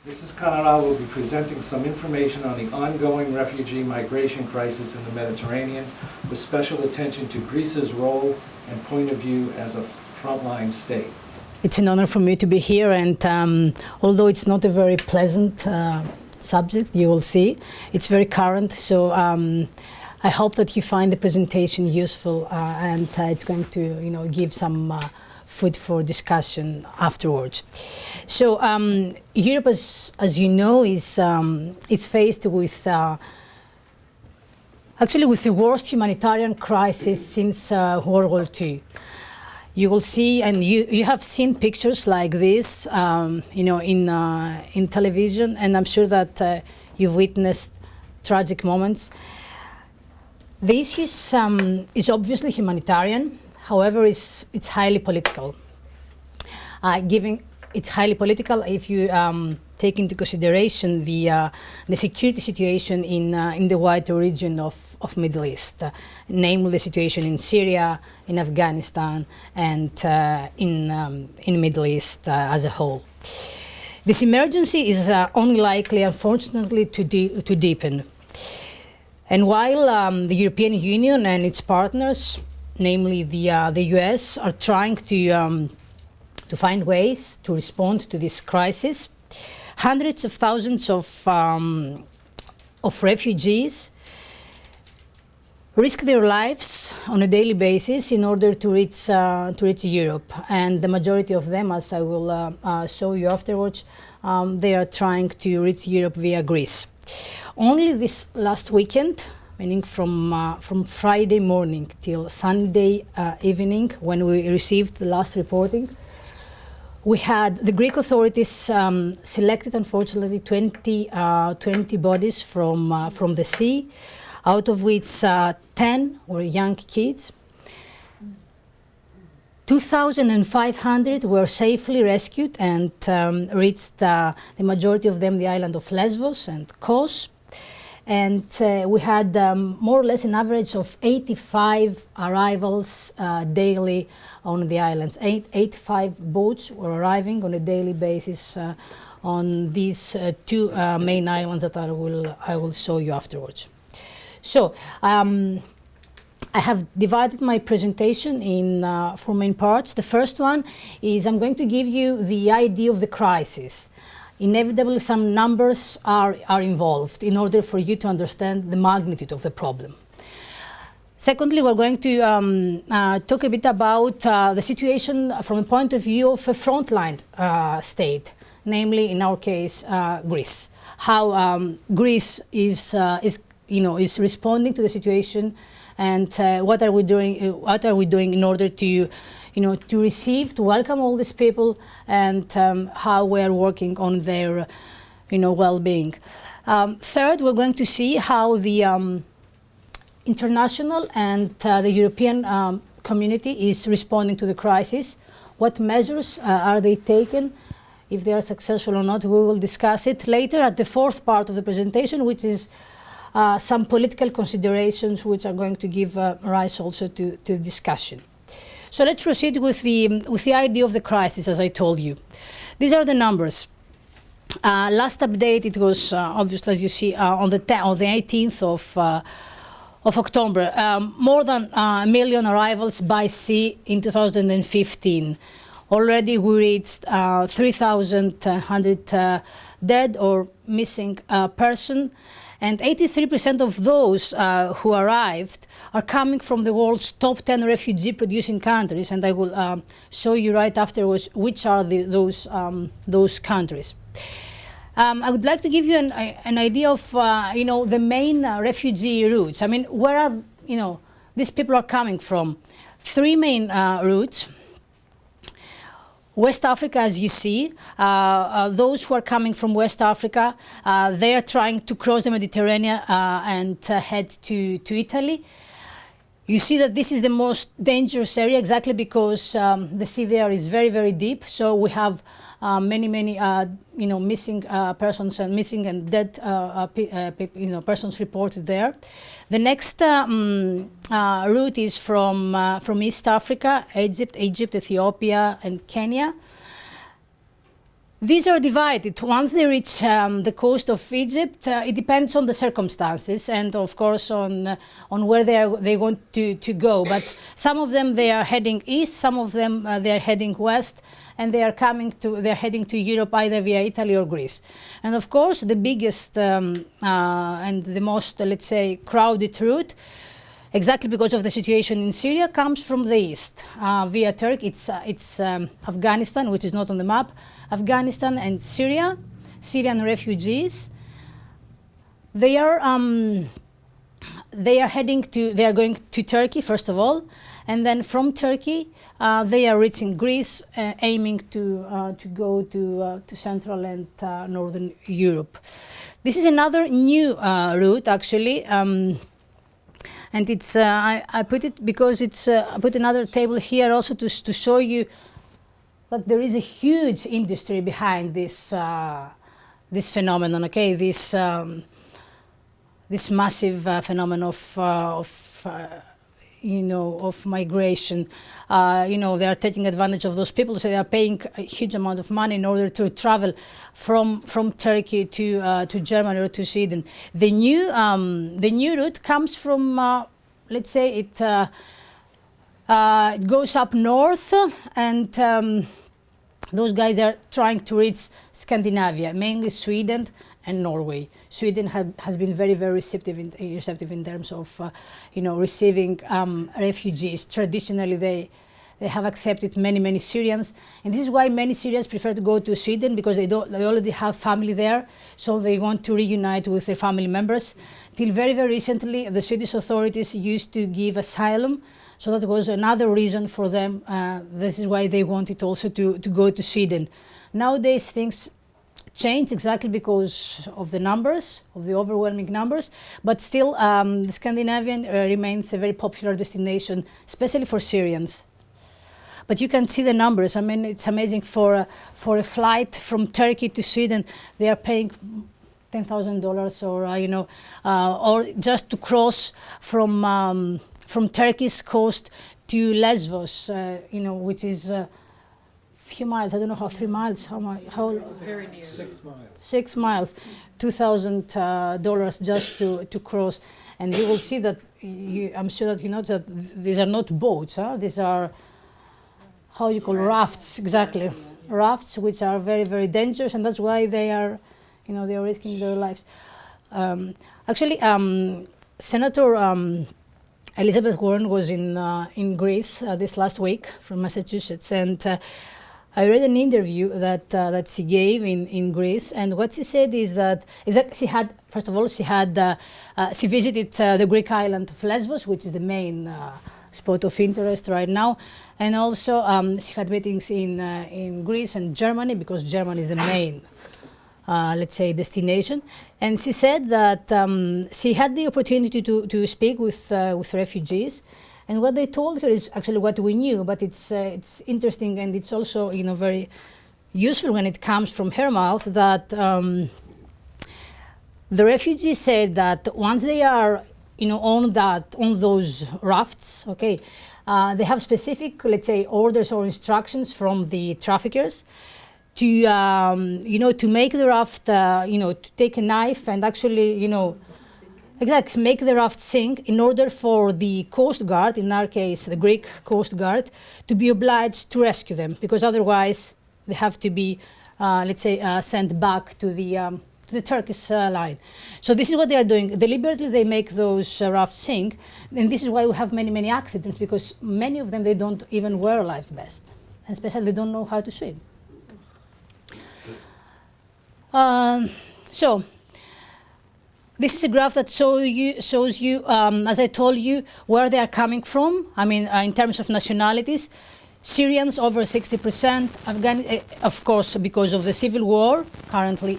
Mrs. Kanara will be presenting some information on the ongoing refugee migration crisis in the Mediterranean, with special attention to Greece's role and point of view as a frontline state. It's an honor for me to be here, and although it's not a very pleasant subject, you will see, it's very current, so I hope that you find the presentation useful and it's going to give some food for discussion afterwards. So Europe, as you know, is faced with actually with the worst humanitarian crisis since World War II. You will see, and you have seen pictures like this, in television, and I'm sure that you've witnessed tragic moments. The issue is obviously humanitarian. However, it's highly political. It's highly political if you take into consideration the security situation in the wider region of Middle East, namely the situation in Syria, in Afghanistan, and in Middle East as a whole. This emergency is only likely, unfortunately, to deepen. And while the European Union and its partners, namely the US, are trying to find ways to respond to this crisis, hundreds of thousands of refugees risk their lives on a daily basis in order to reach Europe, and the majority of them, as I will show you afterwards, they are trying to reach Europe via Greece. Only this last weekend, meaning from Friday morning till Sunday evening, when we received the last reporting, we had the Greek authorities selected, unfortunately, 20 bodies from the sea, out of which 10 were young kids. 2,500 were safely rescued and reached the majority of them the island of Lesbos and Kos. And we had more or less an average of 85 arrivals daily on the islands. 85 boats were arriving on a daily basis on these two main islands that I will show you afterwards. So I have divided my presentation in four main parts. The first one is I'm going to give you the idea of the crisis. Inevitably, some numbers are involved in order for you to understand the magnitude of the problem. Secondly, we're going to talk a bit about the situation from the point of view of a frontline state, namely, in our case, Greece. How Greece is responding to the situation, and what are we doing in order to to welcome all these people, and how we are working on their well-being. Third, we're going to see how the international and the European community is responding to the crisis. What measures are they taken? If they are successful or not, we will discuss it later at the fourth part of the presentation, which is some political considerations which are going to give rise also to discussion. So let's proceed with the idea of the crisis, as I told you. These are the numbers. Last update, it was obviously, as you see, on the 18th of October. More than 1 million arrivals by sea in 2015. Already we reached 3,100 dead or missing person. And 83% of those who arrived are coming from the world's top 10 refugee-producing countries, and I will show you right afterwards which are those countries. I would like to give you an idea of the main refugee routes. I mean, where are these people are coming from? Three main routes. West Africa, as you see, those who are coming from West Africa, they are trying to cross the Mediterranean and head to Italy. You see that this is the most dangerous area exactly because the sea there is very, very deep. So we have many missing persons and missing and dead persons reported there. The next route is from East Africa, Egypt, Ethiopia, and Kenya. These are divided. Once they reach the coast of Egypt, it depends on the circumstances and, of course, on where they want to go. But some of them they are heading east, some of them they are heading west, and they're heading to Europe either via Italy or Greece. And of course, the biggest and the most, let's say, crowded route, exactly because of the situation in Syria, comes from the east via Turkey. It's Afghanistan, which is not on the map. Afghanistan and Syria, Syrian refugees. They are going to Turkey first of all, and then from Turkey they are reaching Greece, aiming to go to Central and Northern Europe. This is another new route, actually. And it's I put it because it's I put another table here also to show you that there is a huge industry behind this this phenomenon. Okay, this massive phenomenon of migration. They are taking advantage of those people, so they are paying a huge amount of money in order to travel from Turkey to Germany or to Sweden. The new route comes from, let's say, it goes up north, and those guys are trying to reach Scandinavia, mainly Sweden and Norway. Sweden has been very, very receptive in terms of, receiving refugees. Traditionally, they have accepted many Syrians, and this is why many Syrians prefer to go to Sweden, because they already have family there, so they want to reunite with their family members. Till very, very recently, the Swedish authorities used to give asylum, so that was another reason for them. This is why they wanted also to go to Sweden. Nowadays, things change exactly because of the numbers, of the overwhelming numbers, but still the Scandinavian remains a very popular destination, especially for Syrians. But you can see the numbers. I mean, it's amazing for a flight from Turkey to Sweden, they are paying $10,000, or just to cross from Turkey's coast to Lesbos, which is few miles. I don't know how 3 miles. How very near. 6 miles. 6 miles, $2,000 just to cross, and you will see that. I'm sure that you know that these are not boats. These are how you call rafts, exactly, rafts, which are very, very dangerous, and that's why they are, they are risking their lives. Actually, Senator Elizabeth Warren was in Greece this last week from Massachusetts, and I read an interview that she gave in Greece, and what she said is that she had, first of all, she visited the Greek island of Lesbos, which is the main spot of interest right now, and also she had meetings in Greece and Germany, because Germany is the main, let's say, destination. And she said that she had the opportunity to speak with refugees. And what they told her is actually what we knew, but it's interesting, and it's also very useful when it comes from her mouth, that the refugees said that once they are on those rafts, okay, they have specific, let's say, orders or instructions from the traffickers to to make the raft, to take a knife and actually exactly, make the raft sink in order for the Coast Guard, in our case the Greek Coast Guard, to be obliged to rescue them, because otherwise they have to be, let's say, sent back to the Turkish line. So this is what they are doing. Deliberately they make those rafts sink, and this is why we have many accidents, because many of them, they don't even wear life vest, and especially they don't know how to swim. So this is a graph that shows you, as I told you, where they are coming from. I mean, in terms of nationalities, Syrians over 60%, of course, because of the civil war currently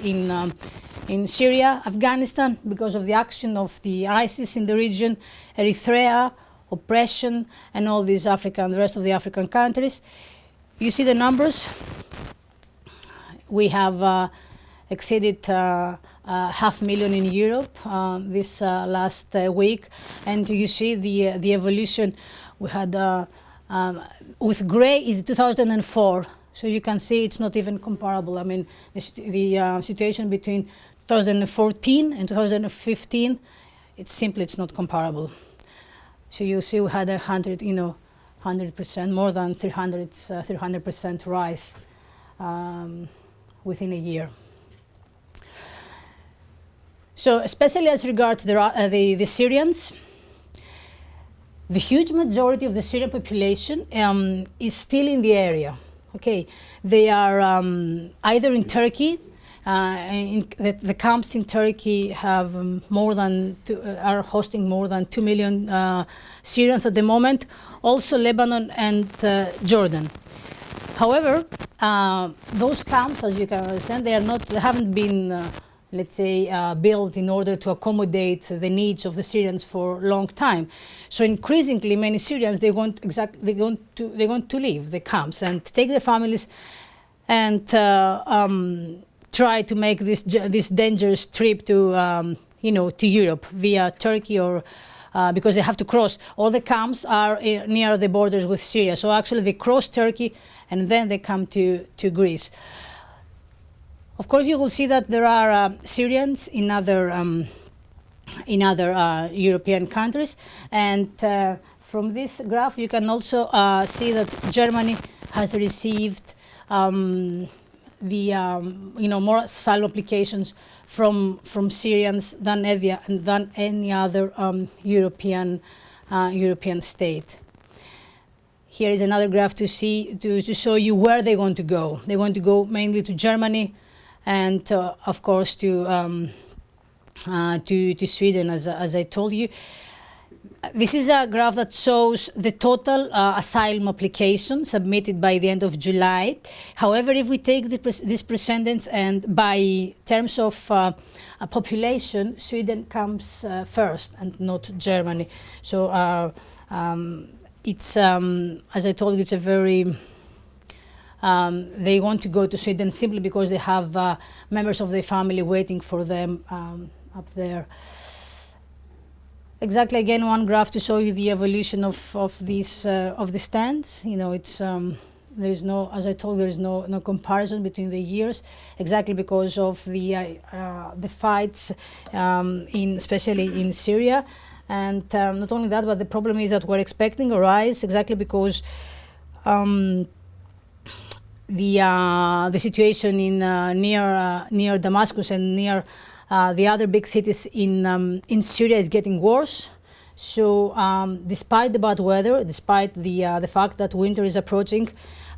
in Syria, Afghanistan, because of the action of the ISIS in the region, Eritrea, oppression, and all these the rest of the African countries. You see the numbers. We have exceeded 500,000 in Europe this last week, and you see the evolution. We had with grey is 2004 So you can see it's not even comparable. I mean, the situation between 2014 and 2015, it's not comparable. So you see we had 100%, more than 300% rise within a year. So especially as regards the Syrians, the huge majority of the Syrian population is still in the area. Okay, they are either in Turkey. The camps in Turkey have are hosting more than 2 million Syrians at the moment. Also Lebanon and Jordan. However, those camps, as you can understand, they haven't been let's say, built in order to accommodate the needs of the Syrians for a long time. So increasingly, many Syrians, they're going to leave the camps and take their families and try to make this dangerous trip to to Europe via Turkey, or because they have to cross. All the camps are near the borders with Syria. So actually, they cross Turkey and then they come to Greece. Of course, you will see that there are Syrians in other European countries, and from this graph you can also see that Germany has received more asylum applications from Syrians than any other European state. Here is another graph to show you where they're going to go. They're going to go mainly to Germany, and of course to Sweden, as I told you. This is a graph that shows the total asylum application submitted by the end of July. However, if we take this precedence and by terms of population, Sweden comes first and not Germany. So it's, as I told you, it's a very they want to go to Sweden simply because they have members of their family waiting for them up there. Exactly, again, one graph to show you the evolution of the stands. It's there is no, as I told, there is no comparison between the years, exactly because of the fights especially in Syria, and not only that, but the problem is that we're expecting a rise exactly because. The situation in near Damascus and near the other big cities in Syria is getting worse. So despite the bad weather, despite the fact that winter is approaching,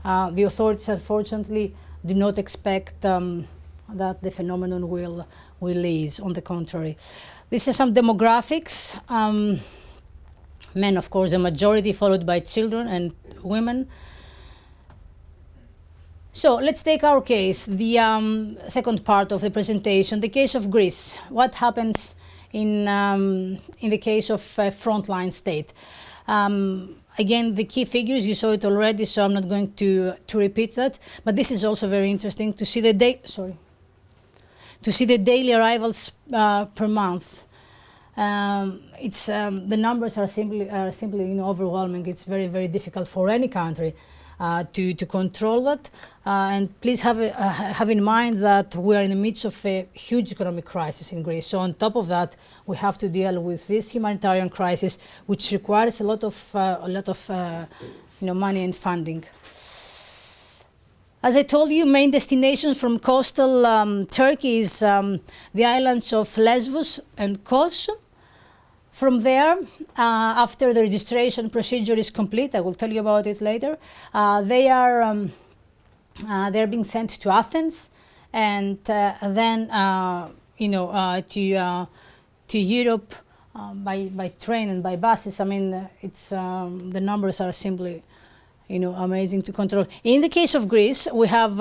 the authorities unfortunately do not expect that the phenomenon will ease. On the contrary, these are some demographics. Men, of course, the majority, followed by children and women. So let's take our case, the second part of the presentation, the case of Greece. What happens in the case of a frontline state? Again, the key figures, you saw it already, so I'm not going to repeat that. But this is also very interesting to see the daily arrivals per month. The numbers are simply overwhelming. It's very, very difficult for any country to control that. And please have in mind that we are in the midst of a huge economic crisis in Greece. So on top of that, we have to deal with this humanitarian crisis, which requires a lot of money and funding. As I told you, main destinations from coastal Turkey is the islands of Lesbos and Kos. From there, after the registration procedure is complete, I will tell you about it later, they're being sent to Athens, and then to Europe by train and by buses. I mean, it's the numbers are simply amazing to control. In the case of Greece, we have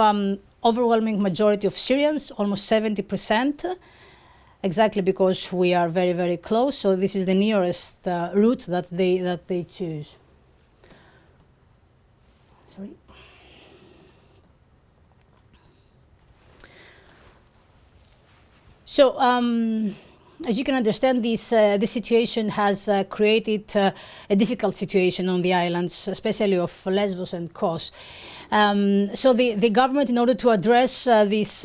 overwhelming majority of Syrians, almost 70%. Exactly because we are very, very close. So this is the nearest route that they choose. Sorry. So as you can understand, this situation has created a difficult situation on the islands, especially of Lesbos and Kos. So the government, in order to address this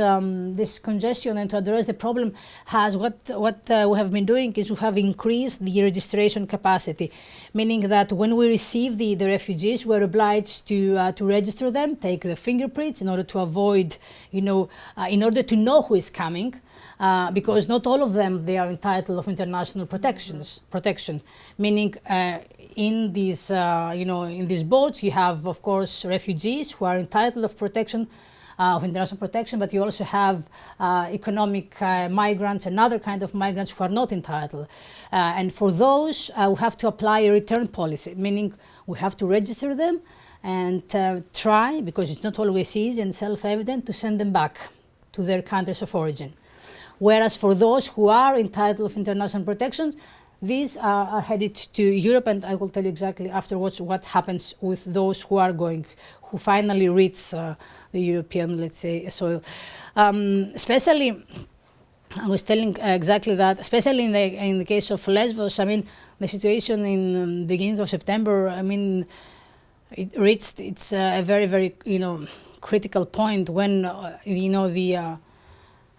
congestion and to address the problem, has what we have been doing is we have increased the registration capacity, meaning that when we receive the refugees, we're obliged to register them, take the fingerprints in order to avoid, in order to know who is coming. Because not all of them, they are entitled of international protection, meaning in these, in these boats, you have, of course, refugees who are entitled of protection, of international protection, but you also have economic migrants and other kind of migrants who are not entitled. And for those, we have to apply a return policy, meaning we have to register them and try, because it's not always easy and self-evident, to send them back to their countries of origin. Whereas for those who are entitled of international protection, these are headed to Europe, and I will tell you exactly afterwards what happens with those who finally reach the European, let's say, soil. Especially, I was telling exactly that, especially in the case of Lesbos, I mean, the situation in the beginning of September, I mean, it reached its a very, very, critical point when,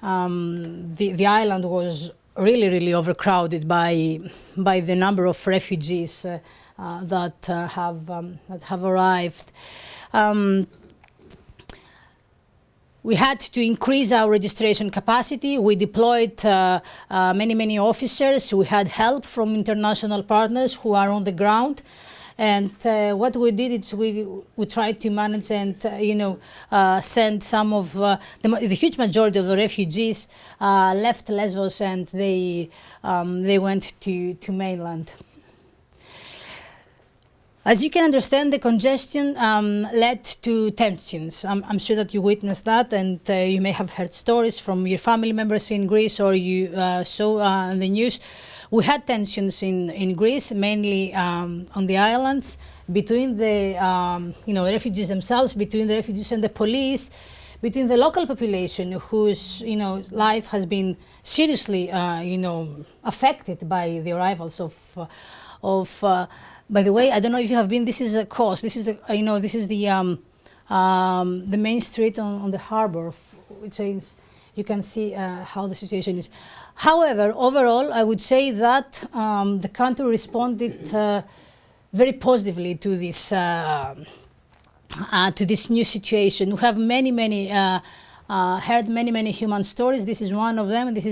the island was really overcrowded by the number of refugees that have arrived. We had to increase our registration capacity. We deployed many officers. We had help from international partners who are on the ground. And what we did is we tried to manage and send some of the huge majority of the refugees left Lesbos and they went to mainland. As you can understand, the congestion led to tensions. I'm sure that you witnessed that, and you may have heard stories from your family members in Greece, or you saw in the news. We had tensions in Greece, mainly on the islands, between the refugees themselves, between the refugees and the police, between the local population, whose life has been seriously affected by the arrivals of. By the way, I don't know if you have been. This is a Kos. This is the main street on the harbor, which is. You can see how the situation is. However, overall, I would say that the country responded very positively to this new situation. We have heard many human stories. This is one of them. This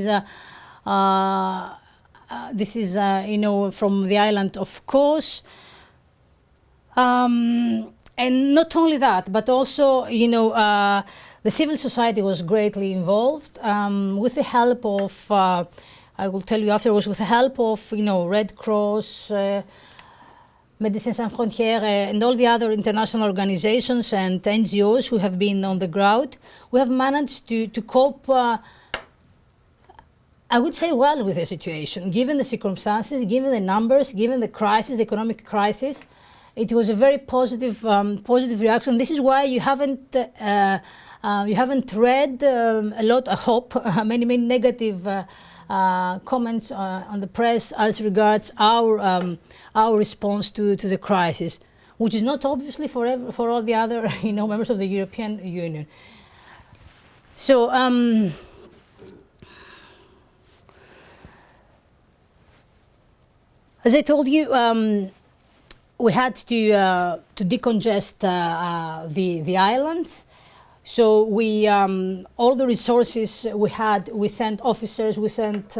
is from the island of Kos. And not only that, but also the civil society was greatly involved with the help of, I will tell you afterwards, with the help of, Red Cross, Médecins Sans Frontières, and all the other international organizations and NGOs who have been on the ground. We have managed to cope, I would say, well with the situation, given the circumstances, given the numbers, given the crisis, the economic crisis. It was a very positive reaction. This is why you haven't read a lot, I hope, many negative comments on the press as regards our response to the crisis, which is not obviously for all the other members of the European Union. So as I told you. We had to decongest the islands, so we all the resources we had, we sent officers, we sent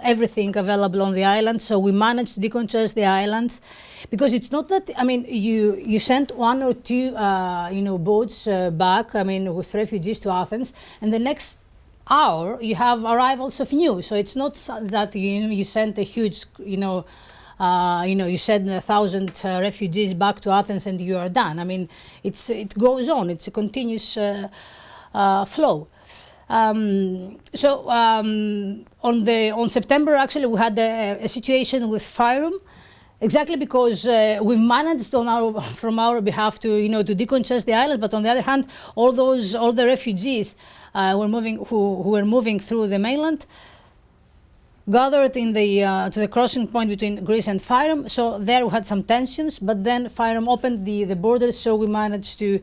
everything available on the island. So we managed to decongest the islands, because it's not that you sent one or two boats back with refugees to Athens, and the next hour you have arrivals of new. So it's not that you sent a huge you send 1,000 refugees back to Athens and you are done. It goes on. It's a continuous flow. On September, actually, we had a situation with Fyrom, exactly because we've managed from our behalf to decongest the island. But on the other hand, all the refugees who were moving through the mainland. gathered in the to the crossing point between Greece and Fyrom. So there we had some tensions, but then Fyrom opened the borders, so we managed to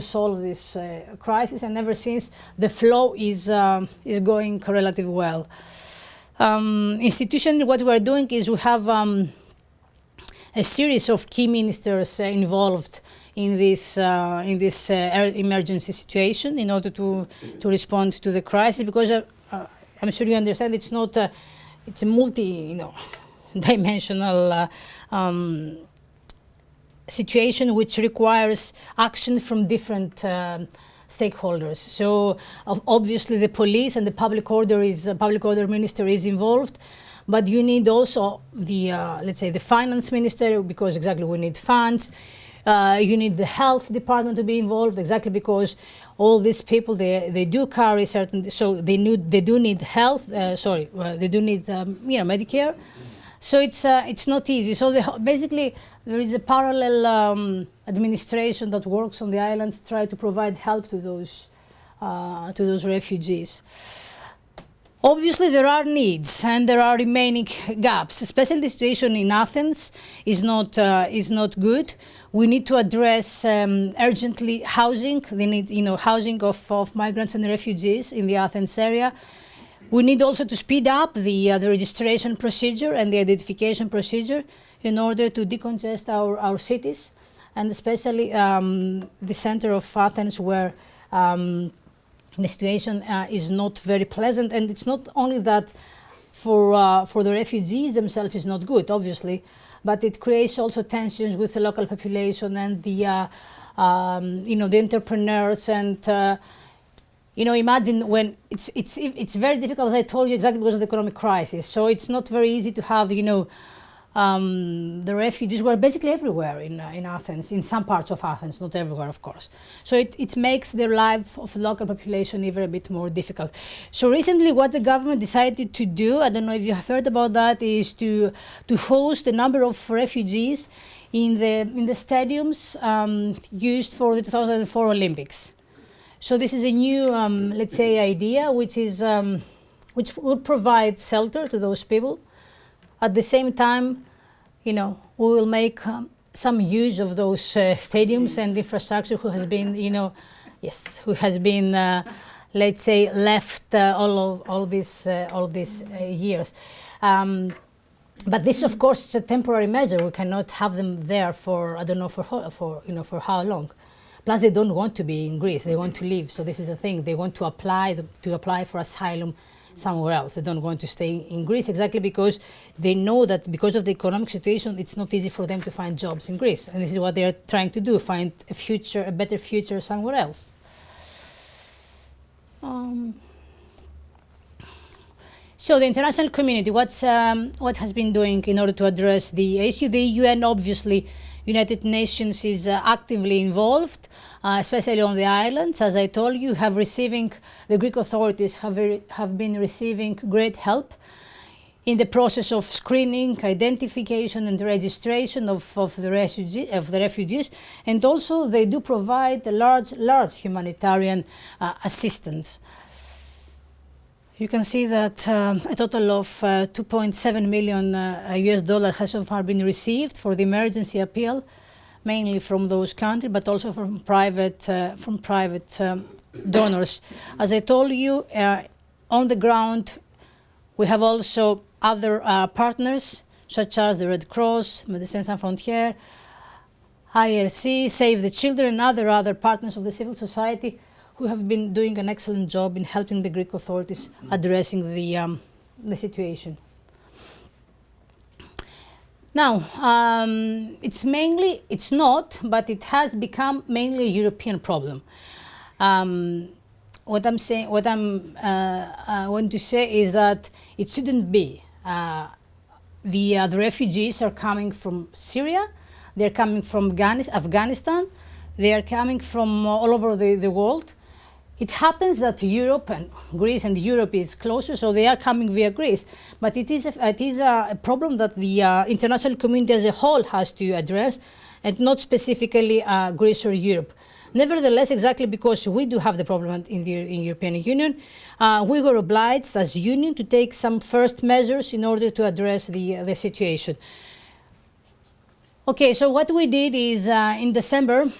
solve this crisis, and ever since the flow is going relatively well. Institutionally, what we are doing is we have a series of key ministers involved in this emergency situation in order to respond to the crisis, because I'm sure you understand it's not it's a dimensional situation which requires action from different stakeholders. So obviously the police and the public order minister is involved, but you need also the let's say the finance minister, because exactly we need funds. You need the health department to be involved, exactly because all these people they do carry certain, so they do need health. They do need Medicare. So it's not easy. So basically there is a parallel administration that works on the islands, try to provide help to those refugees. Obviously, there are needs and there are remaining gaps. Especially the situation in Athens is not good. We need to address urgently housing. They need housing of migrants and refugees in the Athens area. We need also to speed up the registration procedure and the identification procedure in order to decongest our cities, and especially the center of Athens, where the situation is not very pleasant. And it's not only that for the refugees themselves is not good, obviously, but it creates also tensions with the local population and the entrepreneurs. And imagine when it's very difficult, as I told you, exactly because of the economic crisis. So it's not very easy to have the refugees were basically everywhere in Athens, in some parts of Athens, not everywhere, of course. So it makes the life of the local population even a bit more difficult. So recently what the government decided to do, I don't know if you have heard about that, is to host a number of refugees in the stadiums used for the 2004 Olympics. So this is a new, let's say, idea, which would provide shelter to those people. At the same time, we will make some use of those stadiums and infrastructure who has been, let's say, left all these years. But this, of course, is a temporary measure. We cannot have them there for I don't know for how long. Plus, they don't want to be in Greece. They want to leave. So this is the thing. They want to apply for asylum somewhere else. They don't want to stay in Greece, exactly because they know that because of the economic situation, it's not easy for them to find jobs in Greece. And this is what they are trying to do, find a better future somewhere else. So the international community, what has been doing in order to address the issue? The UN, obviously, United Nations is actively involved, especially on the islands. As I told you, the Greek authorities have been receiving great help in the process of screening, identification, and registration of the refugees, and also they do provide large humanitarian assistance. You can see that a total of $2.7 million US has so far been received for the emergency appeal, mainly from those countries, but also from private donors. As I told you, on the ground, we have also other partners, such as the Red Cross, Médecins Sans Frontières, IRC, Save the Children, and other partners of the civil society who have been doing an excellent job in helping the Greek authorities addressing the situation. Now, it's not, but it has become mainly a European problem. What I want to say is that it shouldn't be. The refugees are coming from Syria, they're coming from Afghanistan, they are coming from all over the world. It happens that Europe and Greece and Europe is closer, so they are coming via Greece. But it is a problem that the international community as a whole has to address, and not specifically Greece or Europe. Nevertheless, exactly because we do have the problem in the European Union, we were obliged as a union to take some first measures in order to address the situation. Okay, so what we did is in December,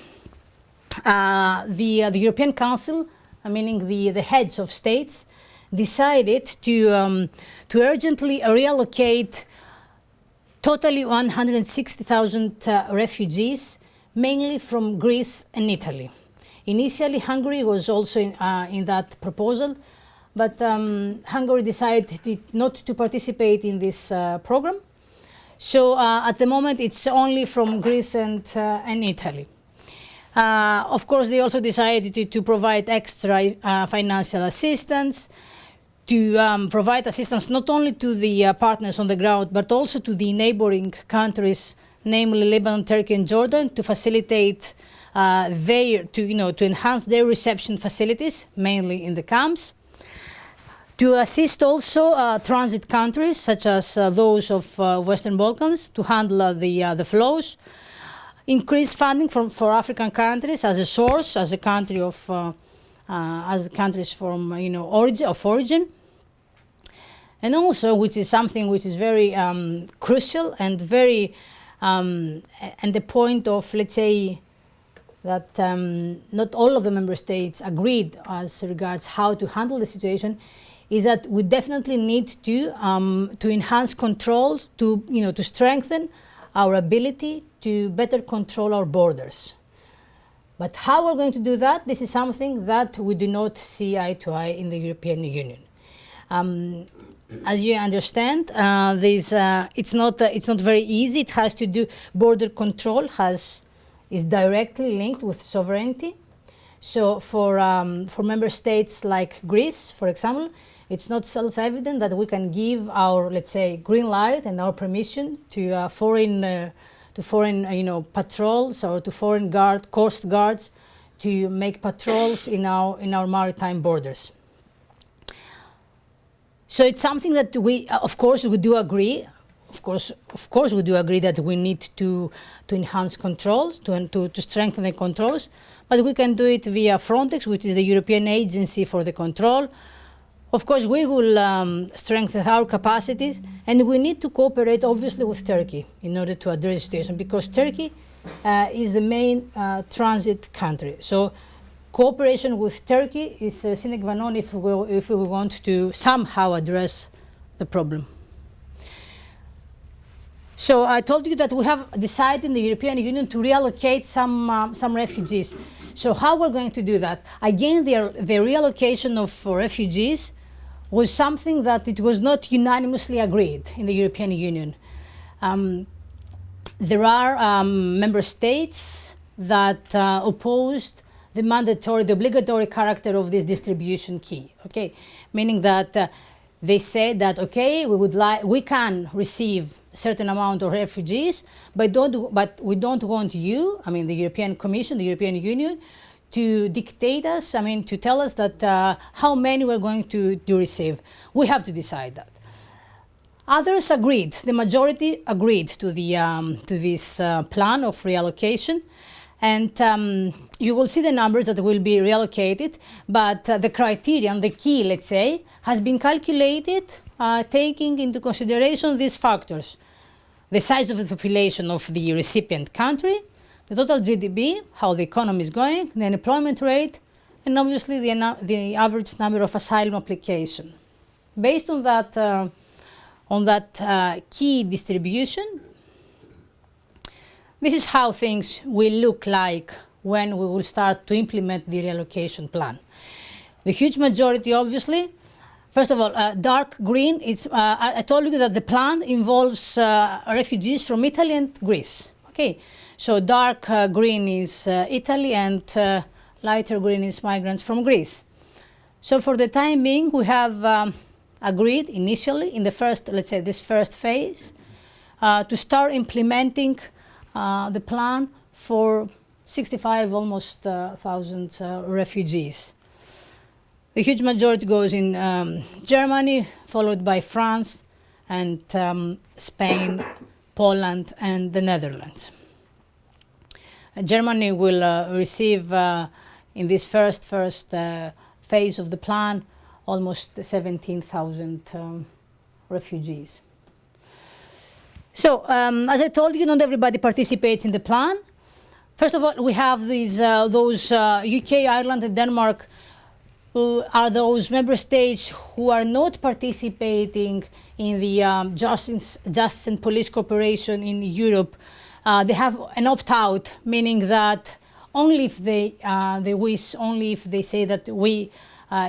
the European Council, meaning the heads of states, decided to urgently reallocate totally 160,000 refugees, mainly from Greece and Italy. Initially, Hungary was also in that proposal, but Hungary decided not to participate in this program. So at the moment, it's only from Greece and Italy. Of course, they also decided to provide extra financial assistance, to provide assistance not only to the partners on the ground, but also to the neighboring countries, namely Lebanon, Turkey, and Jordan, to facilitate to enhance their reception facilities, mainly in the camps. To assist also transit countries, such as those of Western Balkans, to handle the flows. Increase funding for African countries as a source, as a country of, as countries from origin. And also, which is something which is very crucial and very, and the point of, let's say, that not all of the member states agreed as regards how to handle the situation, is that we definitely need to enhance controls, to strengthen our ability to better control our borders. But how we're going to do that, this is something that we do not see eye to eye in the European Union. As you understand, it's not very easy. It has to do, border control is directly linked with sovereignty. So for member states like Greece, for example, it's not self-evident that we can give our, let's say, green light and our permission to foreign patrols or to foreign coast guards to make patrols in our maritime borders. So it's something that we, of course, we do agree. Of course, we do agree that we need to enhance controls, to strengthen the controls, but we can do it via Frontex, which is the European agency for the control. Of course, we will strengthen our capacities, and we need to cooperate, obviously, with Turkey in order to address the situation, because Turkey is the main transit country. So cooperation with Turkey is sine qua non if we want to somehow address the problem. So I told you that we have decided in the European Union to reallocate some refugees. So how we're going to do that? Again, the reallocation of refugees was something that it was not unanimously agreed in the European Union. There are member states that opposed the obligatory character of this distribution key. Okay, meaning that they said that okay, we can receive a certain amount of refugees, but we don't want you, I mean the European Commission, the European Union, to dictate us, I mean to tell us that how many we're going to receive. We have to decide that. Others agreed, the majority agreed to this plan of reallocation. And you will see the numbers that will be reallocated, but the criterion, the key, let's say, has been calculated taking into consideration these factors: the size of the population of the recipient country, the total GDP, how the economy is going, the unemployment rate, and obviously the average number of asylum applications. Based on that key distribution, this is how things will look like when we will start to implement the reallocation plan. The huge majority, obviously, first of all, dark green is, I told you that the plan involves refugees from Italy and Greece. Okay, so dark green is Italy and lighter green is migrants from Greece. So for the time being, we have agreed initially in the first, let's say this first phase, to start implementing the plan for 65 almost thousand refugees. The huge majority goes in Germany, followed by France and Spain, Poland and the Netherlands. Germany will receive in this first phase of the plan almost 17,000 refugees. So, as I told you, not everybody participates in the plan. First of all, we have those UK, Ireland, and Denmark are those member states who are not participating in the justice and police cooperation in Europe. They have an opt-out, meaning that only if they wish, only if they say that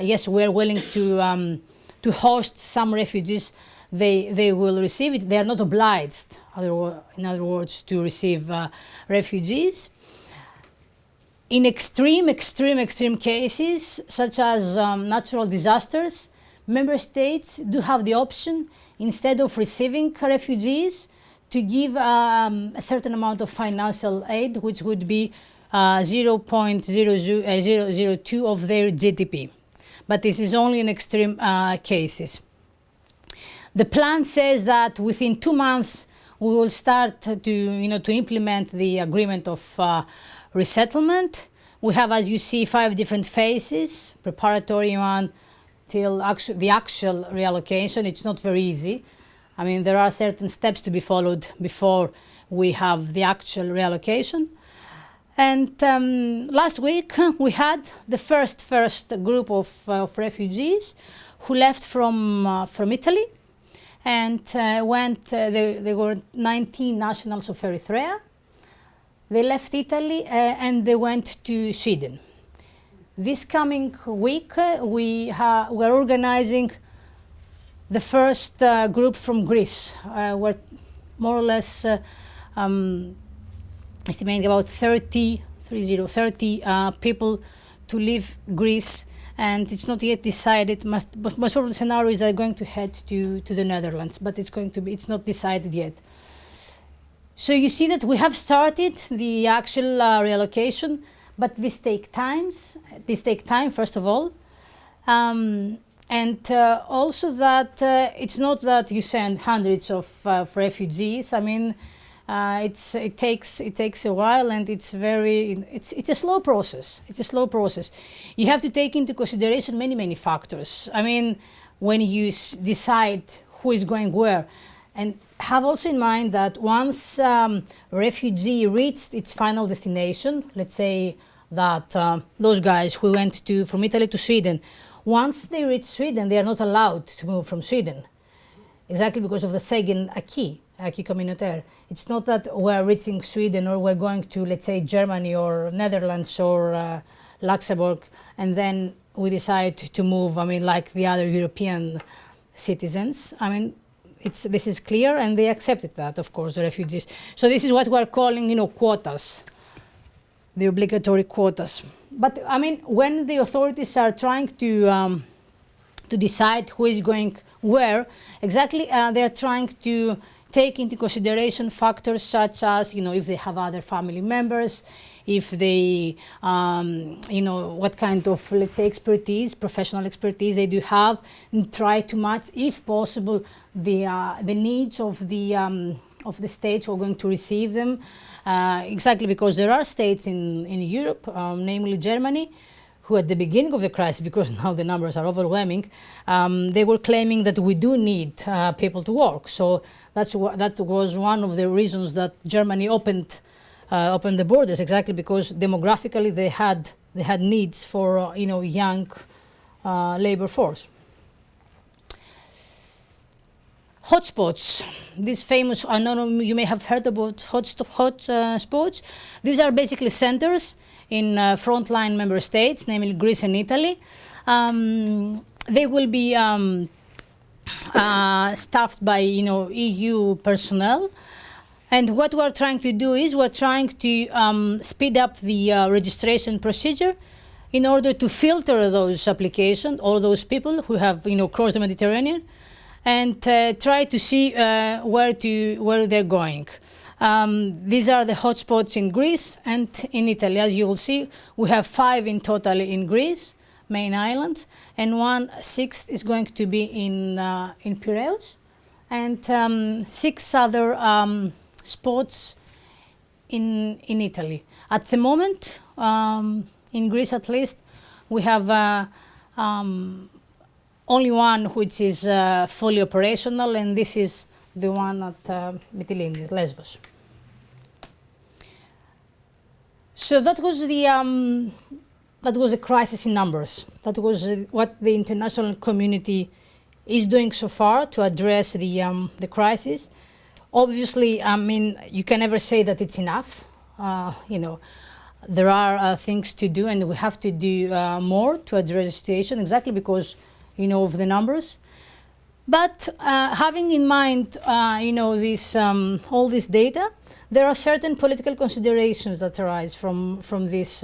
yes, we are willing to host some refugees, they will receive it. They are not obliged, in other words, to receive refugees. In extreme cases, such as natural disasters, member states do have the option, instead of receiving refugees, to give a certain amount of financial aid, which would be 0.002 of their GDP. But this is only in extreme cases. The plan says that within 2 months we will start to implement the agreement of resettlement. We have, as you see, 5 different phases: preparatory one till the actual reallocation. It's not very easy. I mean, there are certain steps to be followed before we have the actual reallocation. And last week we had the first group of refugees who left from Italy, and there were 19 nationals of Eritrea. They left Italy and they went to Sweden. This coming week we are organizing the first group from Greece. We're more or less estimating about 30 people to leave Greece, and it's not yet decided. But most probably the scenario is they're going to head to the Netherlands, but it's not decided yet. So you see that we have started the actual reallocation, but this takes time. First of all, and also that it's not that you send hundreds of refugees. I mean, it takes a while, and it's a slow process. It's a slow process. You have to take into consideration many factors. I mean, when you decide who is going where, and have also in mind that once refugee reached its final destination, let's say that those guys who went from Italy to Sweden, once they reach Sweden, they are not allowed to move from Sweden, exactly because of the Schengen acquis communautaire. It's not that we're reaching Sweden or we're going to, let's say, Germany or Netherlands or Luxembourg, and then we decide to move, I mean, like the other European citizens. I mean, this is clear, and they accepted that, of course, the refugees. So this is what we're calling, quotas, the obligatory quotas. But I mean, when the authorities are trying to decide who is going where, exactly, they are trying to take into consideration factors such as, if they have other family members, if they, what kind of, let's say, professional expertise they do have, and try to match, if possible, the needs of the states who are going to receive them. Exactly because there are states in Europe, namely Germany, who at the beginning of the crisis, because now the numbers are overwhelming, they were claiming that we do need people to work. So that was one of the reasons that Germany opened the borders, exactly because demographically they had needs for young labor force. Hotspots, these famous, I don't know, you may have heard about hotspots. These are basically centers in frontline member states, namely Greece and Italy. They will be staffed by EU personnel. And what we're trying to do is we're trying to speed up the registration procedure in order to filter those applications, all those people who have crossed the Mediterranean, and try to see where they're going. These are the hotspots in Greece and in Italy. As you will see, we have 5 in total in Greece, main islands, and 1/6 is going to be in Piraeus, and 6 other spots in Italy. At the moment, in Greece at least, we have only one which is fully operational, and this is the one at Mytilene, Lesbos. So that was the crisis in numbers. That was what the international community is doing so far to address the crisis. Obviously, I mean, you can never say that it's enough. You know, there are things to do, and we have to do more to address the situation, exactly because, you know, of the numbers. But having in mind, you know, this all this data, there are certain political considerations that arise from this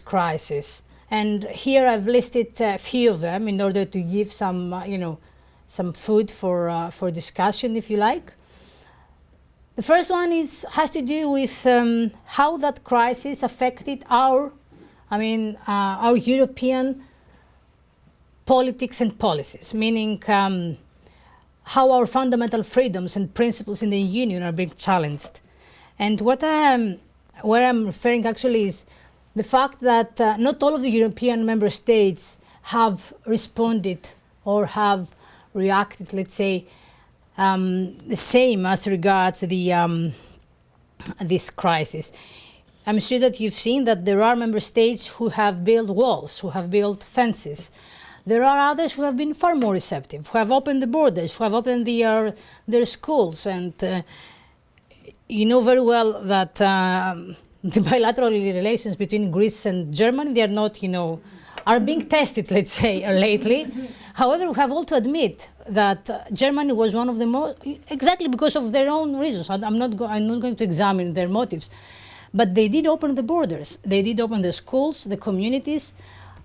crisis. And here I've listed a few of them in order to give some, you know, some food for discussion, if you like. The first one has to do with how that crisis affected our European politics and policies, meaning how our fundamental freedoms and principles in the Union are being challenged. And where I'm referring actually is the fact that not all of the European member states have responded or have reacted, let's say, the same as regards this crisis. I'm sure that you've seen that there are member states who have built walls, who have built fences. There are others who have been far more receptive, who have opened the borders, who have opened their schools. And you know very well that the bilateral relations between Greece and Germany, they are not, you know, are being tested, let's say, lately. However, we have all to admit that Germany was one of the most, exactly because of their own reasons. I'm not going to examine their motives, but they did open the borders. They did open the schools, the communities,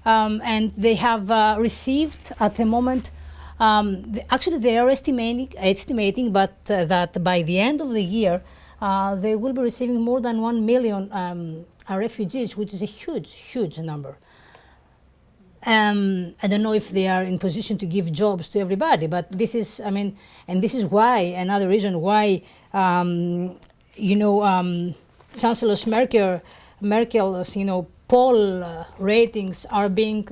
and they have received at the moment, actually they are estimating but that by the end of the year, they will be receiving more than 1 million refugees, which is a huge, huge number. I don't know if they are in position to give jobs to everybody, but this is, I mean, and this is why, another reason why, you know, Chancellor Merkel's, you know, poll ratings are being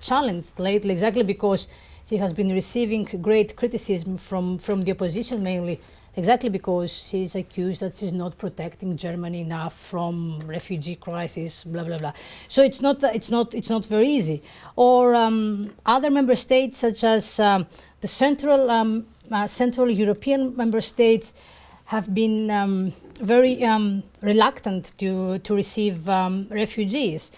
challenged lately, exactly because she has been receiving great criticism from the opposition mainly, exactly because she's accused that she's not protecting Germany enough from refugee crisis, blah blah blah. So it's not very easy. Or other member states, such as the Central European member states, have been very reluctant to receive refugees.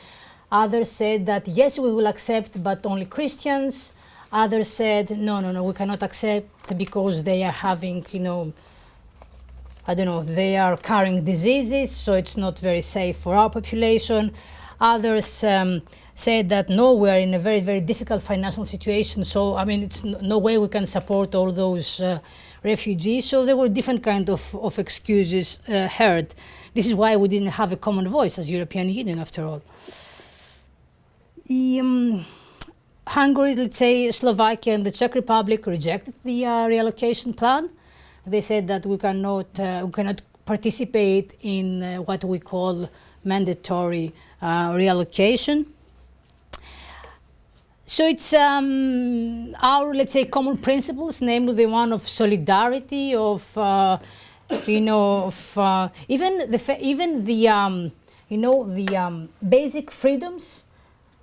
Others said that yes, we will accept, but only Christians. Others said no, we cannot accept because they are having, you know, I don't know, they are carrying diseases, so it's not very safe for our population. Others said that no, we are in a very, very difficult financial situation, so I mean, it's no way we can support all those refugees. So there were different kind of excuses heard. This is why we didn't have a common voice as European Union, after all. Hungary, let's say, Slovakia and the Czech Republic rejected the reallocation plan. They said that we cannot participate in what we call mandatory reallocation. So it's our, let's say, common principles, namely the one of solidarity, of you know, of even the you know, the basic freedoms,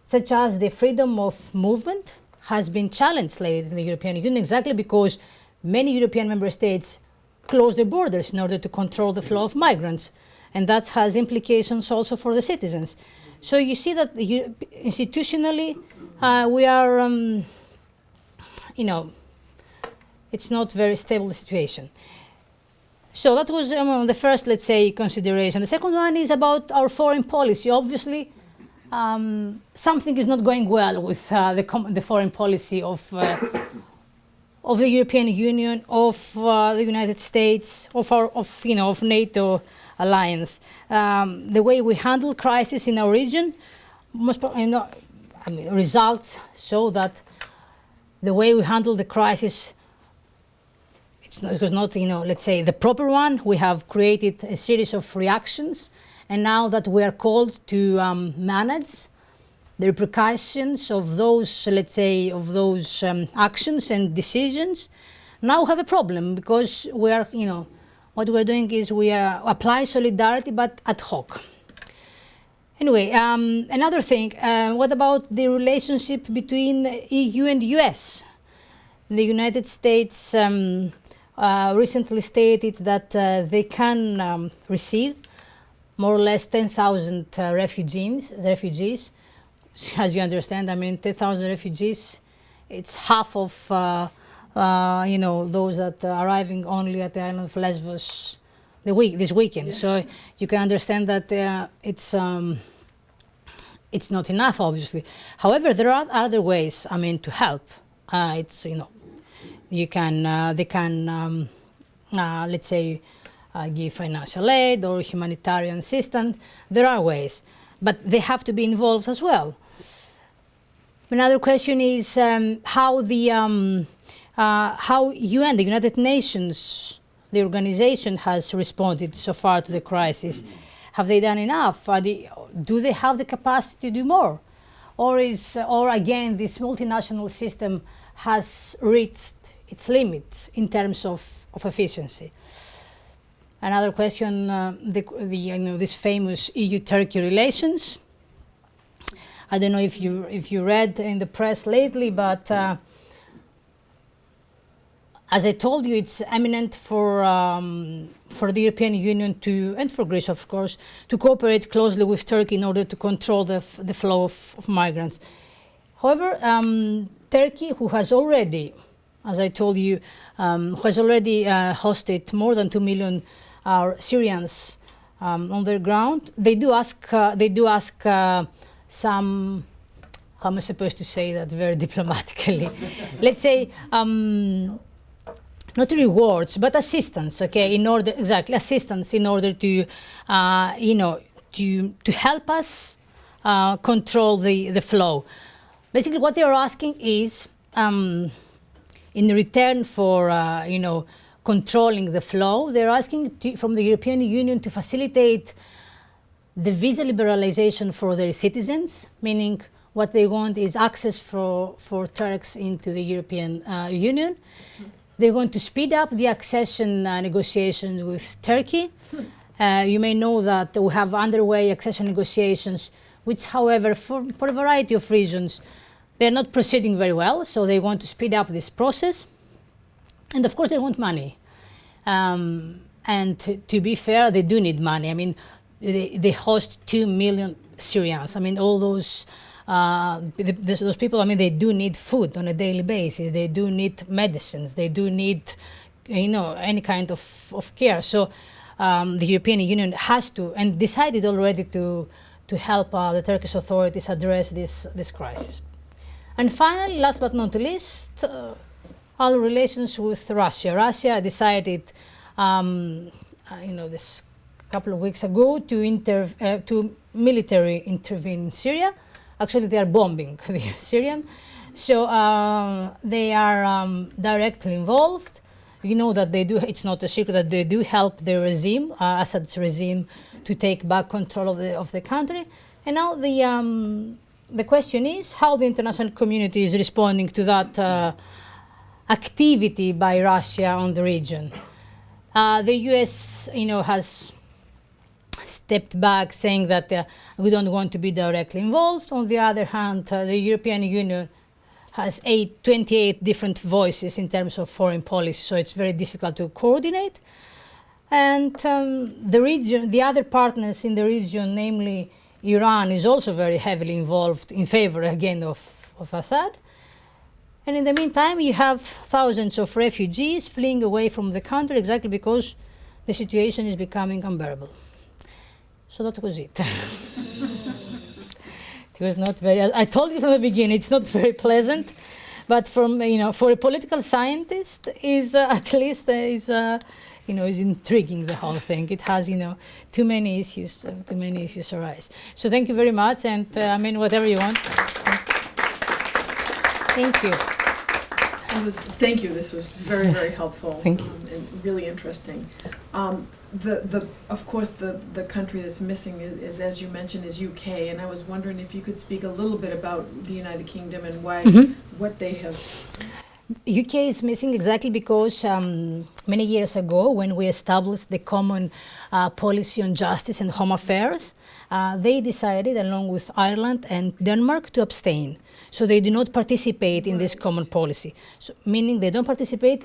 such as the freedom of movement, has been challenged lately in the European Union, exactly because many European member states close their borders in order to control the flow of migrants, and that has implications also for the citizens. So you see that institutionally we are, you know, it's not very stable situation. So that was the first, let's say, consideration. The second one is about our foreign policy. Obviously, something is not going well with the foreign policy of the European Union, of the United States, of NATO alliance. The way we handle crisis in our region, results show that the way we handle the crisis, it was not, let's say, the proper one. We have created a series of reactions, and now that we are called to manage the repercussions of those, let's say, of those actions and decisions, now we have a problem because we are, what we're doing is we apply solidarity but ad hoc. Anyway, another thing, what about the relationship between EU and US? The United States recently stated that they can receive more or less 10,000 refugees. As you understand, 10,000 refugees, it's half of those that are arriving only at the island of Lesbos this weekend. Yeah. So you can understand that it's not enough, obviously. However, there are other ways, to help. They can, let's say, give financial aid or humanitarian assistance. There are ways, but they have to be involved as well. Another question is how UN, the United Nations, the organization, has responded so far to the crisis. Have they done enough? Do they have the capacity to do more? Or again, this multinational system has reached its limits in terms of efficiency? Another question, this famous EU-Turkey relations. I don't know if you read in the press lately, but as I told you, it's eminent for the European Union and for Greece, of course, to cooperate closely with Turkey in order to control the flow of migrants. However, Turkey, who has already, as I told you, hosted more than 2 million Syrians on their ground, they do ask some, how am I supposed to say that very diplomatically? Let's say, not rewards, but assistance, okay, assistance in order to, to help us control the flow. Basically, what they are asking is, in return for, controlling the flow, they're asking from the European Union to facilitate the visa liberalization for their citizens, meaning what they want is access for Turks into the European Union. They're going to speed up the accession negotiations with Turkey. You may know that we have underway accession negotiations, which, however, for a variety of reasons, they're not proceeding very well, so they want to speed up this process. And of course, they want money. And to be fair, they do need money. They host 2 million Syrians. All those people, they do need food on a daily basis. They do need medicines. They do need, any kind of care. So the European Union has to, and decided already to help the Turkish authorities address this crisis. And finally, last but not least, our relations with Russia. Russia decided, this couple of weeks ago to military intervene in Syria. Actually, they are bombing the Syrian. So they are directly involved. You know that they do, it's not a secret that they do help the regime, Assad's regime, to take back control of the country. And now the question is how the international community is responding to that activity by Russia on the region. The US, has stepped back, saying that we don't want to be directly involved. On the other hand, the European Union has 28 different voices in terms of foreign policy, so it's very difficult to coordinate. And the other partners in the region, namely Iran, is also very heavily involved in favor, again, of Assad. And in the meantime, you have thousands of refugees fleeing away from the country exactly because the situation is becoming unbearable. So that was it. It was not very, I told you from the beginning, it's not very pleasant, but for a political scientist, is at least is intriguing, the whole thing. It has, too many issues arise. So thank you very much, and whatever you want. Thank you. Thank you. This was very, very helpful. Thank you. And really interesting. Of course, the country that's missing is, as you mentioned, is UK. And I was wondering if you could speak a little bit about the United Kingdom and why, what they have. UK is missing exactly because many years ago, when we established the common policy on justice and home affairs, they decided, along with Ireland and Denmark, to abstain. So they do not participate in this common policy. So meaning they don't participate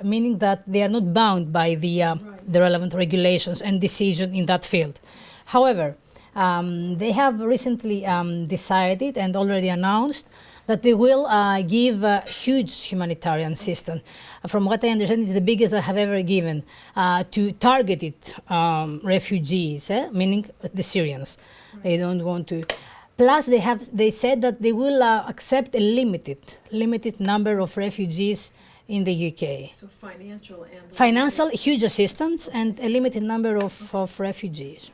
meaning that they are not bound by the relevant regulations and decision in that field. However, they have recently decided and already announced that they will give a huge humanitarian assistance. From what I understand, it's the biggest they have ever given to targeted refugees, meaning the Syrians. They don't want to. Plus, they said that they will accept a limited number of refugees in the UK. So financial huge assistance and a limited number of refugees.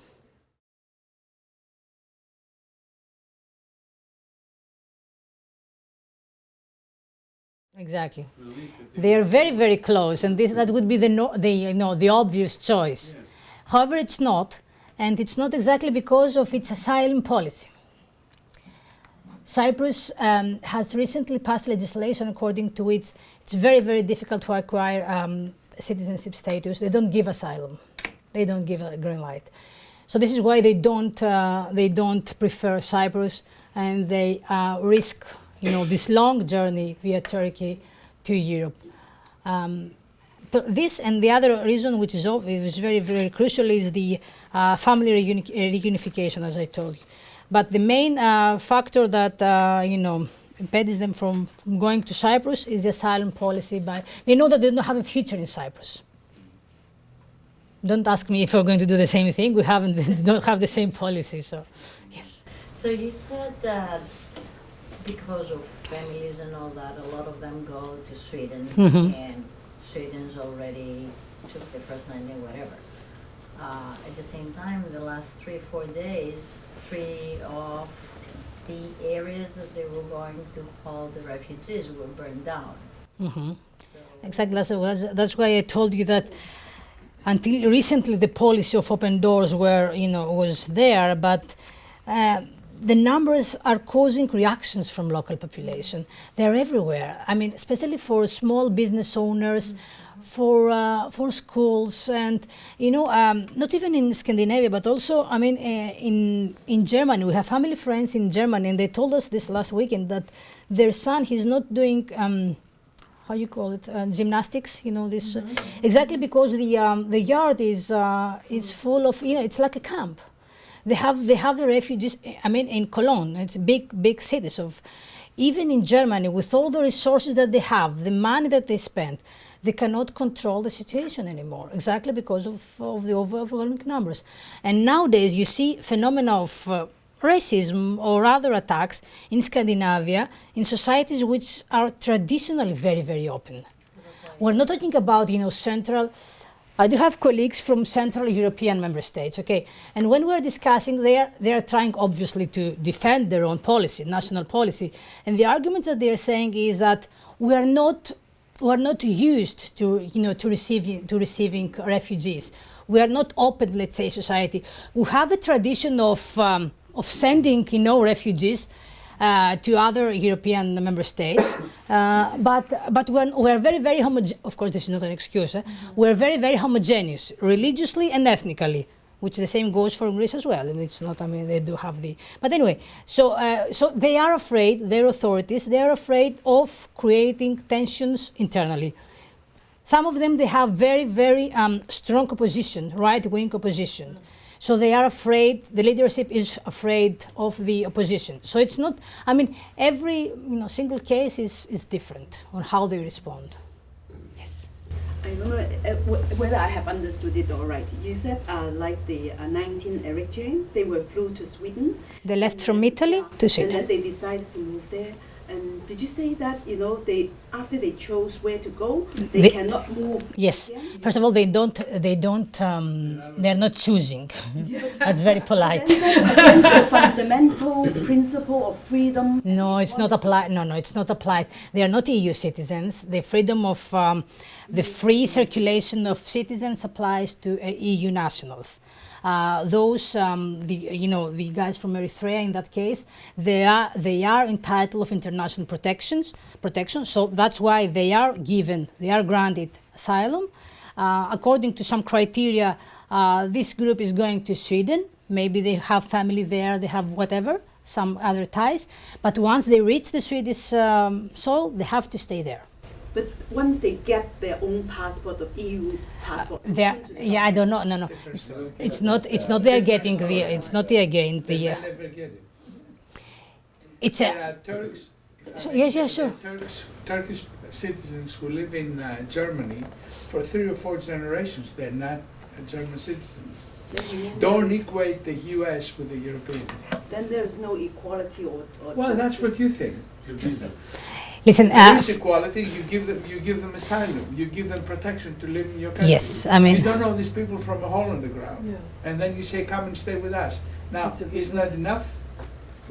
Exactly. They are very, very close, and that would be the obvious choice. Yes. However, it's not, and it's not exactly because of its asylum policy. Cyprus has recently passed legislation according to which it's very, very difficult to acquire citizenship status. They don't give asylum. They don't give a green light. So this is why they don't prefer Cyprus, and they risk this long journey via Turkey to Europe. But this and the other reason, which is very, very crucial, is the family reunification, as I told you. But the main factor that impedes them from going to Cyprus is the asylum policy. They know that they don't have a future in Cyprus. Don't ask me if we're going to do the same thing. We don't have the same policy. So, yes. So you said that because of families and all that, a lot of them go to Sweden, and Sweden's already took the first 90, whatever. At the same time, in the last 3-4 days, 3 of the areas that they were going to hold the refugees were burned down. So exactly. That's why I told you that until recently the policy of open doors was there, but the numbers are causing reactions from local population. They're everywhere. I mean, especially for small business owners, for schools, and not even in Scandinavia, but also in Germany. We have family friends in Germany, and they told us this last weekend that their son, he's not doing how you call it, gymnastics. Exactly because the yard is full of it's like a camp. They have the refugees. In Cologne, it's big cities. Even in Germany, with all the resources that they have, the money that they spend, they cannot control the situation anymore. Exactly because of the overwhelming numbers. And nowadays, you see phenomena of racism or other attacks in Scandinavia, in societies which are traditionally very, very open. We're not talking about central. I do have colleagues from Central European member states, okay? And when we're discussing, they are trying obviously to defend their own policy, national policy. And the argument that they are saying is that we are not used to receiving refugees. We are not open, let's say, society. We have a tradition of sending refugees to other European member states, but we're very, very homogeneous. Of course, this is not an excuse. We're very, very homogeneous, religiously and ethnically, which the same goes for Greece as well. And it's not. They do have the. But anyway, so they are afraid. Their authorities. They are afraid of creating tensions internally. Some of them, they have very, very strong opposition, right-wing opposition. So they are afraid, the leadership is afraid of the opposition. So it's not, every single case is different on how they respond. Yes. I don't know whether I have understood it all right. You said like the 19 Eritreans, they were flew to Sweden. They left from Italy to Sweden. And then they decided to move there. And did you say that, they after they chose where to go, they They- cannot move? Yes. again? First of all, they're not choosing. That's very polite. Then that's against the fundamental principle of freedom. No, it's not applied. No, it's not applied. They are not EU citizens. The freedom of the free circulation of citizens applies to EU nationals. The guys from Eritrea in that case, they are entitled of international protection. So that's why they are granted asylum. According to some criteria, this group is going to Sweden. Maybe they have family there, they have whatever, some other ties. But once they reach the Swedish soil, they have to stay there. But once they get their own passport, of EU passport, I don't know. No. It's not they're getting the. It's not they're getting They the. may never get it. It's There a. are Turks. Sure. Turkish citizens who live in Germany for 3 or 4 generations. They're not German citizens. Don't equate the U.S. with the Europeans. then there's no equality or Well, that's what you think. Listen. There is equality. You give them asylum. You give them protection to live in your country. Yes, I You mean. don't know these people from a hole in the ground, Yeah. and then you say, "Come and stay with us." Now, It's a isn't that business. enough?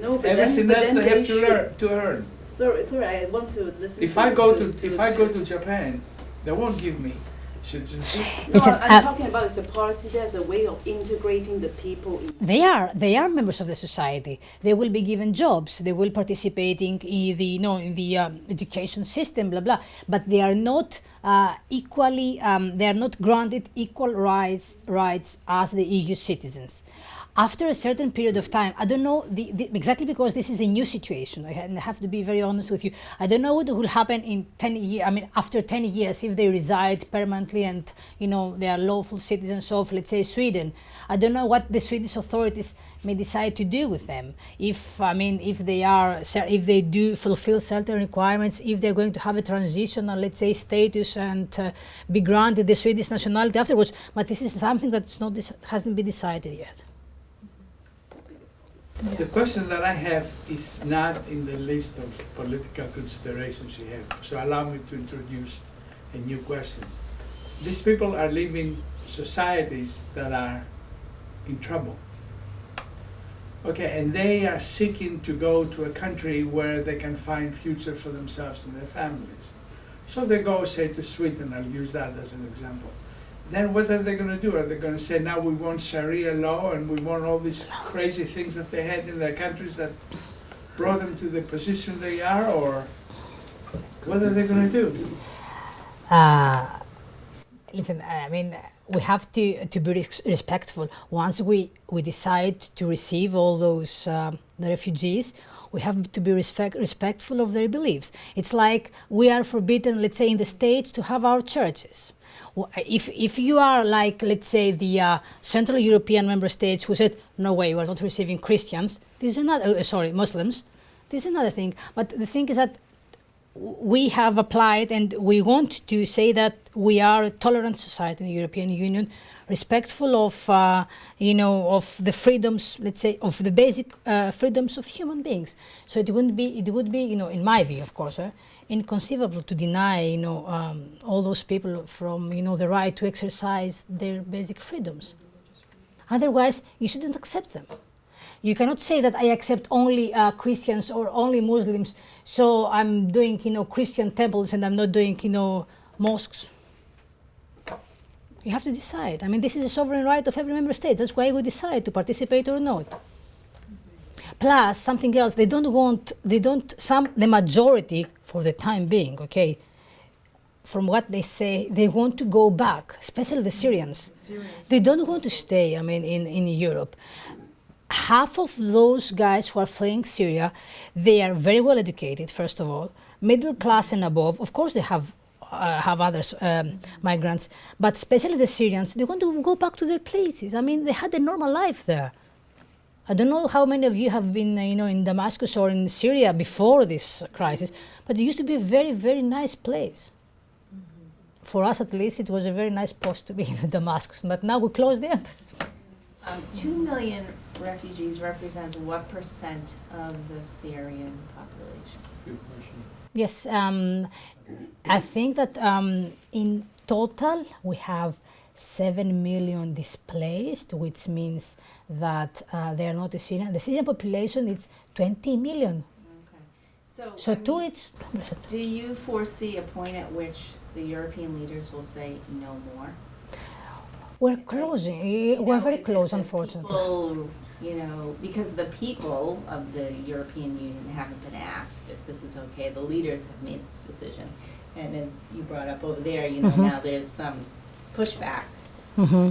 No, but Everything then else they have to should- earn. Sorry, I want to listen. If I go to Japan, they won't give me citizenship. No, Listen, I'm talking about is the policy. There's a way of integrating the people. They are members of the society. They will be given jobs. They will participating in the education system, blah blah. But they are not equally. They are not granted equal rights as the EU citizens. After a certain period of time, I don't know exactly, because this is a new situation. I have to be very honest with you. I don't know what will happen in 10 years. I mean, after 10 years, if they reside permanently and they are lawful citizens of, let's say, Sweden. I don't know what the Swedish authorities may decide to do with them. If they do fulfill certain requirements, if they're going to have a transitional, let's say, status and be granted the Swedish nationality afterwards. But this is something hasn't been decided yet. The question that I have is not in the list of political considerations you have, so allow me to introduce a new question. These people are living societies that are in trouble. Okay, and they are seeking to go to a country where they can find future for themselves and their families. So they go, say, to Sweden. I'll use that as an example. Then what are they going to do? Are they going to say, now we want Sharia law and we want all these crazy things that they had in their countries that brought them to the position they are, or what are they going to do? Listen, I mean, we have to be respectful. Once we decide to receive all those the refugees, we have to be respectful of their beliefs. It's like we are forbidden, let's say, in the States to have our churches. If you are like, let's say, the Central European member states who said, no way, we're not receiving Christians, this is another, Muslims, this is another thing. But the thing is that we have applied and we want to say that we are a tolerant society in the European Union, respectful of, of the freedoms, let's say, of the basic freedoms of human beings. So it would be, in my view, of course, inconceivable to deny, all those people from, the right to exercise their basic freedoms. Otherwise, you shouldn't accept them. You cannot say that I accept only Christians or only Muslims, so I'm doing, Christian temples and I'm not doing, mosques. You have to decide. I mean, this is a sovereign right of every member state. That's why we decide to participate or not. Plus, something else, the majority, for the time being, okay, from what they say, they want to go back, especially the Syrians. They don't want to stay, in Europe. Half of those guys who are fleeing Syria, they are very well educated, first of all, middle class and above. Of course, they have others, migrants, but especially the Syrians, they want to go back to their places. They had a normal life there. I don't know how many of you have been, in Damascus or in Syria before this crisis, but it used to be a very, very nice place. For us, at least, it was a very nice post to be in Damascus, but now we closed the embassy. 2 million refugees represents what % of the Syrian population? good question. Yes, I think that in total we have 7 million displaced, which means that they are not a Syrian. The Syrian population is 20 million. Okay. So I to mean, its do you foresee a point at which the European leaders will say no more? we're closing. You We're know, very is it close, the unfortunately. People, you know, because the people of the European Union haven't been asked if this is okay. The leaders have made this decision. And as you brought up over there, you know, now there's some pushback.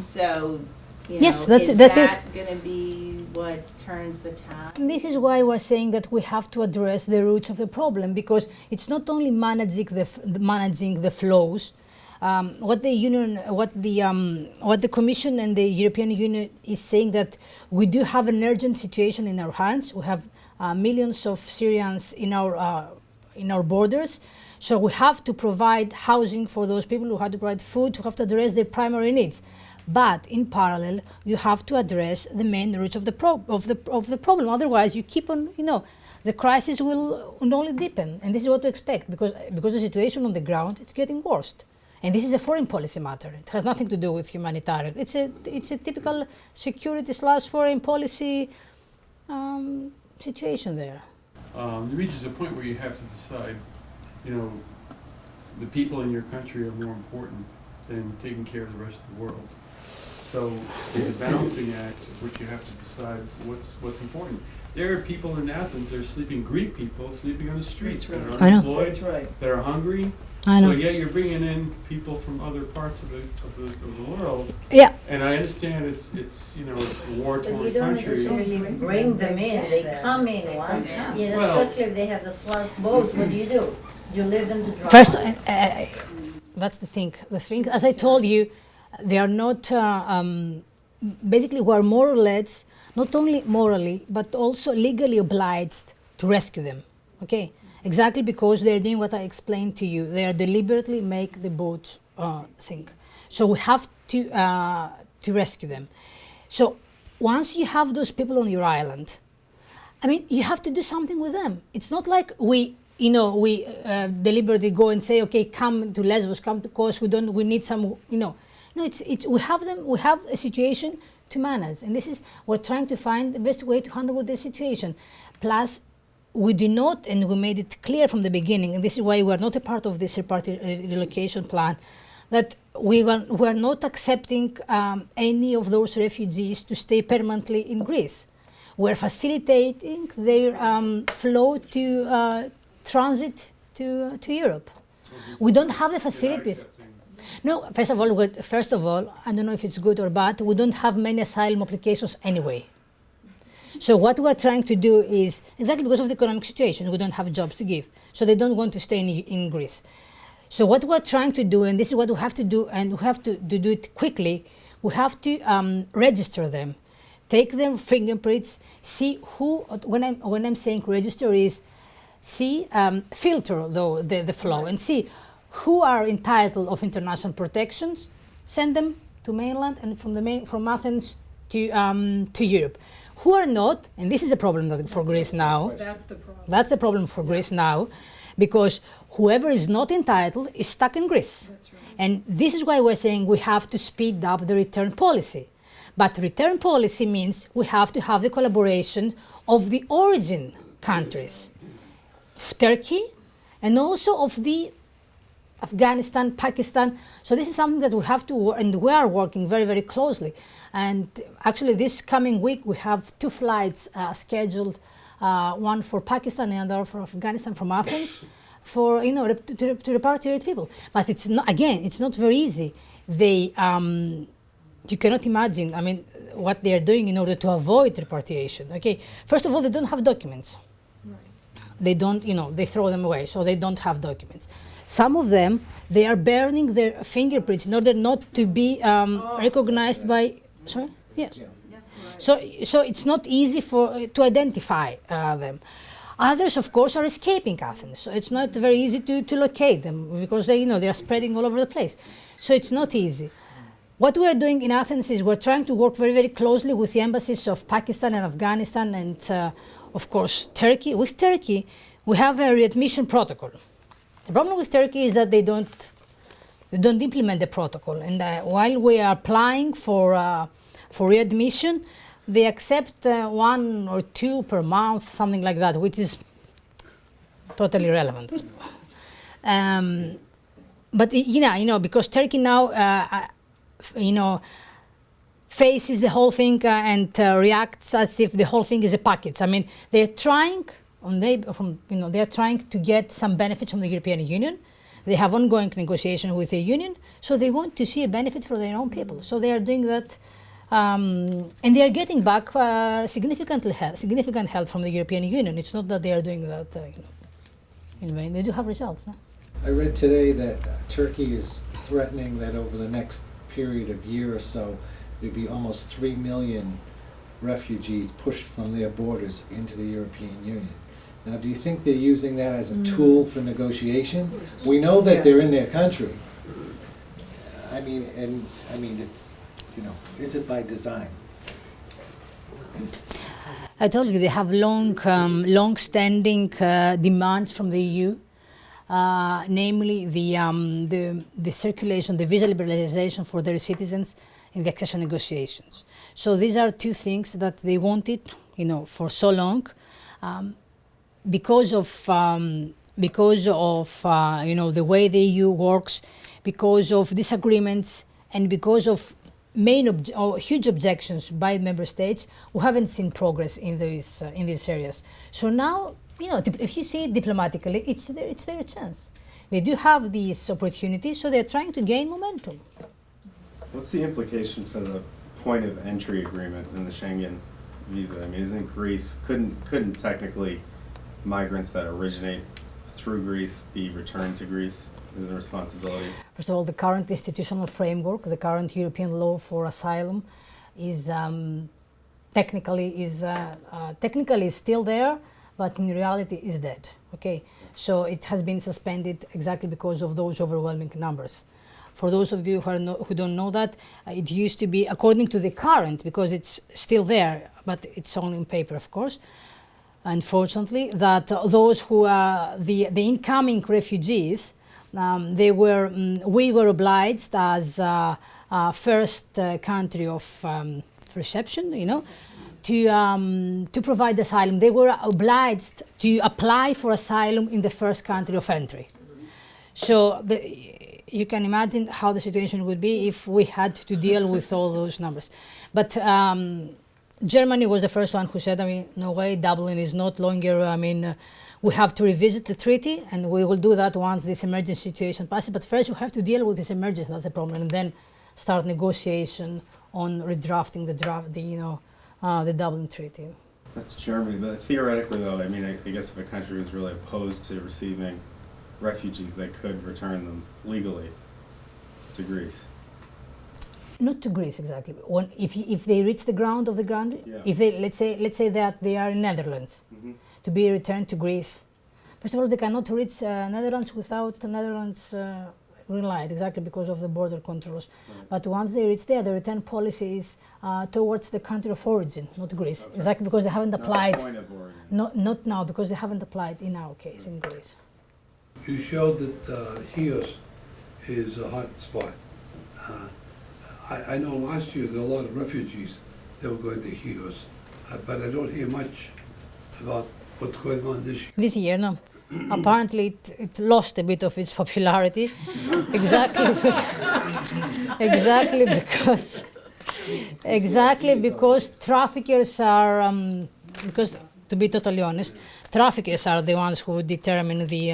So, you know, Yes, that is. that going to be what turns the tide? This is why we're saying that we have to address the roots of the problem, because it's not only managing the flows. What the Commission and the European Union is saying, that we do have an urgent situation in our hands. We have millions of Syrians in our borders, so we have to provide housing for those people. We have to provide food. We have to address their primary needs. But in parallel, you have to address the main roots of the problem. Otherwise, you keep on, the crisis will only deepen, and this is what we expect, because the situation on the ground is getting worse. And this is a foreign policy matter. It has nothing to do with humanitarian. It's a typical security/foreign policy situation there. It reaches a point where you have to decide, the people in your country are more important than taking care of the rest of the world. So it's a balancing act, which you have to decide what's important. There are people in Athens that are sleeping, Greek people sleeping on the streets, that are I know. unemployed, That's right. that are hungry. I know. So yeah, you're bringing in people from other parts of the world. Yeah. And I understand it's a But war-torn you don't country. necessarily bring them in, they come in once, Well- especially if they have the slush boat, what do? You leave them to dry. First, that's the thing. The thing, as I told you, they are not. Basically, we are more or less not only morally but also legally obliged to rescue them. Okay, exactly because they are doing what I explained to you. They are deliberately make the boats sink. So we have to rescue them. So once you have those people on your island, I mean, you have to do something with them. It's not like we deliberately go and say, okay, come to Lesbos, come to Kos. We need some, No, we have them. We have a situation to manage, and we're trying to find the best way to handle this situation. Plus, we do not, and we made it clear from the beginning, and this is why we are not a part of this relocation plan, that we are not accepting any of those refugees to stay permanently in Greece. We're facilitating their flow to transit to Europe. We don't have the facilities. No, first of all, I don't know if it's good or bad, we don't have many asylum applications anyway. So what we're trying to do is, exactly because of the economic situation, we don't have jobs to give. So they don't want to stay in Greece. So what we're trying to do, and this is what we have to do, and we have to do it quickly, we have to register them, take their fingerprints, see who, when I'm saying register is, filter the flow and see who are entitled of international protections, send them to mainland, and from Athens to Europe. Who are not, and this is a problem for Greece now. That's the problem. That's the problem for Greece now, because whoever is not entitled is stuck in Greece. That's right. And this is why we're saying we have to speed up the return policy. But return policy means we have to have the collaboration of the origin countries, of Turkey, and also of the Afghanistan, Pakistan. So this is something that we have to work, and we are working very, very closely. And actually this coming week we have 2 flights scheduled, one for Pakistan and another for Afghanistan from Athens, for to repatriate people. But it's not very easy. You cannot imagine, what they are doing in order to avoid repatriation. Okay, first of all, they don't have documents. Right. They don't, they throw them away, so they don't have documents. Some of them, they are burning their fingerprints in order not to be recognized by. Sorry. Yeah. So it's not easy to identify them. Others, of course, are escaping Athens. So it's not very easy to locate them because they are spreading all over the place. So it's not easy. What we are doing in Athens is we're trying to work very, very closely with the embassies of Pakistan and Afghanistan and, of course, Turkey. With Turkey, we have a readmission protocol. The problem with Turkey is that they don't implement the protocol, and while we are applying for readmission, they accept 1 or 2 per month, something like that, which is totally irrelevant. But because Turkey now, faces the whole thing and reacts as if the whole thing is a package. I mean, they're trying to get some benefits from the European Union. They have ongoing negotiations with the Union, so they want to see a benefit for their own people. So they are doing that, and they are getting back significant help from the European Union. It's not that they are doing that in vain. They do have results. No? I read today that Turkey is threatening that over the next period of year or so, there'd be almost 3 million refugees pushed from their borders into the European Union. Now, do you think they're using that as a tool for negotiation? We know that they're in their country. I mean, it's, is it by design? I told you they have long-standing demands from the EU, namely the circulation, the visa liberalization for their citizens in the accession negotiations. So these are 2 things that they wanted, for so long, because of the way the EU works, because of disagreements, and because of huge objections by member states who haven't seen progress in these areas. So now, if you see it diplomatically, it's their chance. They do have these opportunities, so they're trying to gain momentum. What's the implication for the point of entry agreement in the Schengen visa? I mean, isn't Greece, couldn't technically migrants that originate through Greece be returned to Greece? Is the responsibility? First of all, the current institutional framework, the current European law for asylum, is technically still there, but in reality is dead. Okay, so it has been suspended exactly because of those overwhelming numbers. For those of you who don't know that, it used to be, according to the current, because it's still there, but it's only on paper, of course, unfortunately, that those who are the incoming refugees, we were obliged as first country of reception, to provide asylum. They were obliged to apply for asylum in the first country of entry. So you can imagine how the situation would be if we had to deal with all those numbers. But Germany was the first one who said, no way, Dublin is not longer, we have to revisit the treaty, and we will do that once this emergency situation passes. But first, we have to deal with this emergency, that's the problem, and then start negotiation on redrafting the Dublin Treaty. That's Germany, but theoretically though, I guess if a country was really opposed to receiving refugees, they could return them legally to Greece. Not to Greece exactly. If they reach the ground of the ground, yeah. If they let's say that they are in Netherlands, to be returned to Greece. First of all, they cannot reach Netherlands without Netherlands green light, exactly because of the border controls. Right. But once they reach there, the return policy is towards the country of origin, not Greece, okay. Exactly because they haven't applied. Not the point of origin. Not now, because they haven't applied in our case in Greece. You showed that Chios is a hot spot. I know last year there were a lot of refugees that were going to Chios, but I don't hear much about what's going on this year. This year, no. Apparently it lost a bit of its popularity, exactly because traffickers are, because to be totally honest, traffickers are the ones who determine the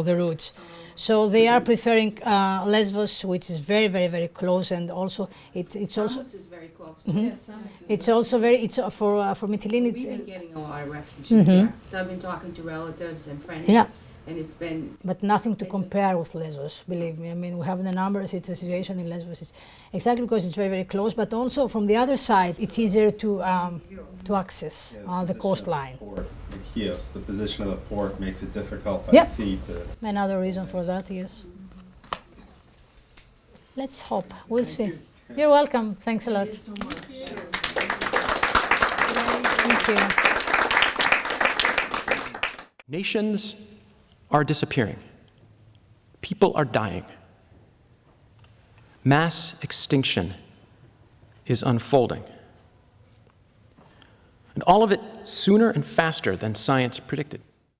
the routes. So they are preferring Lesbos, which is very, very, very close, and also it's also. Samos is very close. Mm-hmm. Yes, Samos is it's very also very. It's for Mytilene. We've been getting a lot of refugees there. So I've been talking to relatives and friends. Yeah. And it's been. But nothing to compare with Lesbos, believe me. We have the numbers. It's a situation in Lesbos. It's exactly because it's very, very close. But also from the other side, it's easier to access the coastline. Chios, the position of the port makes it difficult by sea to. Another reason for that, yes. Let's hope. We'll see. You're welcome. Thanks a lot. Thank you so much. Thank you. Nations are disappearing. People are dying. Mass extinction is unfolding. And all of it sooner and faster than science predicted.